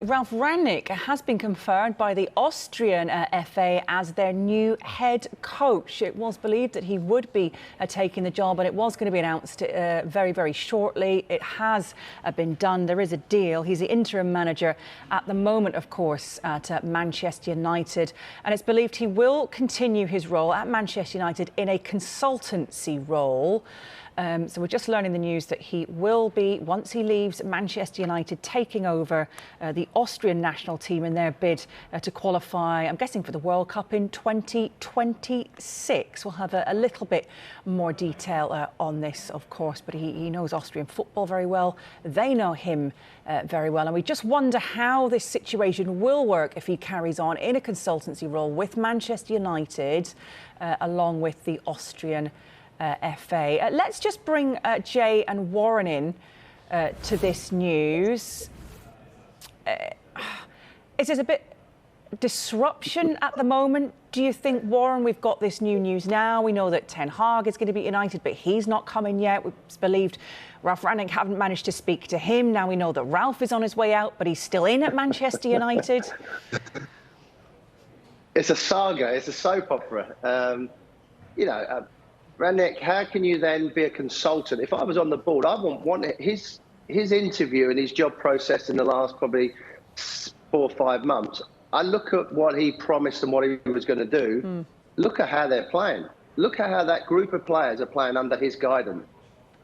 Ralf Rangnick has been confirmed by the Austrian FA as their new head coach. It was believed that he would be taking the job, and it was going to be announced very, very shortly. It has been done. There is a deal. He's the interim manager at the moment, of course, at Manchester United. And it's believed he will continue his role at Manchester United in a consultancy role. So we're just learning the news that he will be, once he leaves Manchester United, taking over the Austrian national team in their bid to qualify, I'm guessing, for the World Cup in 2026. We'll have a little bit more detail on this, of course, but he knows Austrian football very well. They know him very well. And we just wonder how this situation will work if he carries on in a consultancy role with Manchester United, along with the Austrian FA. Let's just bring Jay and Warren in to this news. Is there a bit disruption at the moment? Do you think, Warren, we've got this new news now? We know that Ten Hag is going to be at United, but he's not coming yet. It's believed Ralf Rangnick haven't managed to speak to him. Now we know that Ralf is on his way out, but he's still in at Manchester United. It's a saga. It's a soap opera. Rangnick, how can you then be a consultant? If I was on the board, I wouldn't want his interview and his job process in the last probably 4 or 5 months. I look at what he promised and what he was going to do. Look at how they're playing. Look at how that group of players are playing under his guidance.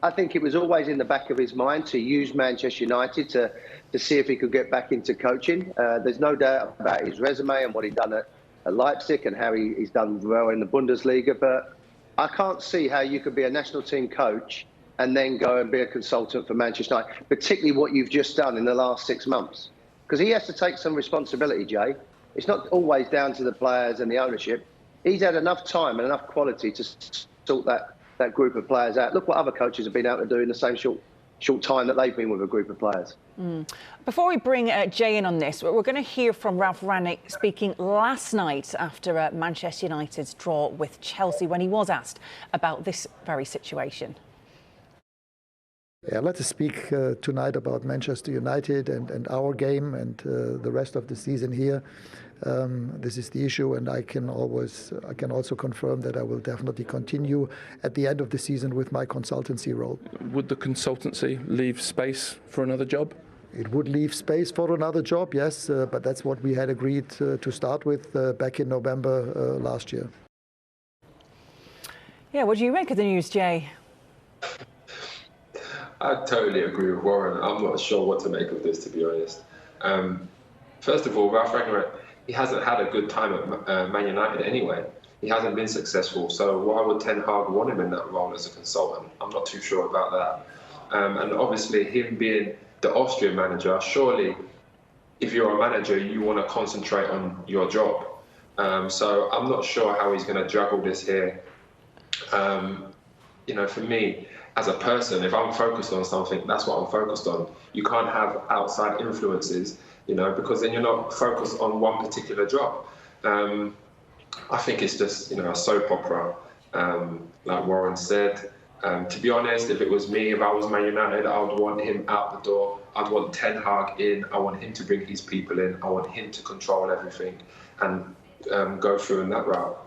I think it was always in the back of his mind to use Manchester United to see if he could get back into coaching. There's no doubt about his resume and what he's done at Leipzig and how he's done well in the Bundesliga, but I can't see how you could be a national team coach and then go and be a consultant for Manchester United, particularly what you've just done in the last 6 months. Because he has to take some responsibility, Jay. It's not always down to the players and the ownership. He's had enough time and enough quality to sort that group of players out. Look what other coaches have been able to do in the same short time that they've been with a group of players. Before we bring Jay in on this, we're going to hear from Ralf Rangnick speaking last night after Manchester United's draw with Chelsea, when he was asked about this very situation. Yeah, let us speak tonight about Manchester United and our game and the rest of the season here. This is the issue, and I can also confirm that I will definitely continue at the end of the season with my consultancy role. Would the consultancy leave space for another job? It would leave space for another job, yes, but that's what we had agreed to start with back in November last year. Yeah, what do you make of the news, Jay? I totally agree with Warren. I'm not sure what to make of this, to be honest. First of all, Ralf Rangnick, he hasn't had a good time at Man United anyway. He hasn't been successful, so why would Ten Hag want him in that role as a consultant? I'm not too sure about that. And obviously, him being the Austrian manager, surely, if you're a manager, you want to concentrate on your job. So I'm not sure how he's going to juggle this here. For me, as a person, if I'm focused on something, that's what I'm focused on. You can't have outside influences, because then you're not focused on one particular job. I think it's just, a soap opera, like Warren said. To be honest, if it was me, if I was Man United, I would want him out the door. I'd want Ten Hag in. I want him to bring his people in. I want him to control everything and go through in that route.